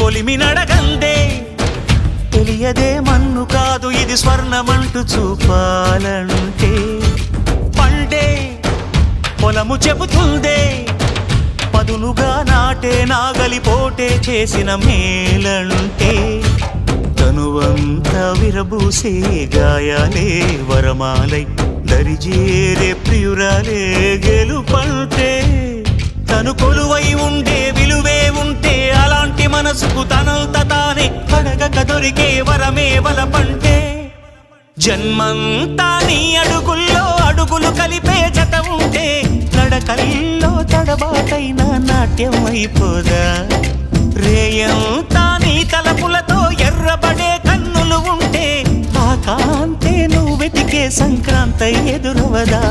కొలిమి నడగందే తెలియదే మన్ను కాదు ఇది స్వర్ణమంటూ చూపాలంటే పండే పొలము చెబుతుందే పదునుగా నాటే నాగలిపోటే చేసిన మేలంటే తనువంతా విరబూసే గాయాలే వరమాలై దరిజేరే ప్రియురాలే గెలుపంటే తను కొలువై ఉండే విలువే ఉంటే అలాంటి మనసుకు తనంత తానే అడగక దొరికే వరమే వలపంటే జన్మంతా నీ అడుగుల్లో అడుగులు కలిపే జత ఉంటే నడకల్లో తడబాటైన నాట్యం అయిపోదా రేయంతా నీ తలపులతో ఎర్రబడే కన్నులు ఉంటే ఆ కాంతే నువ్వు వెతికే సంక్రాంతి ఎదురవదా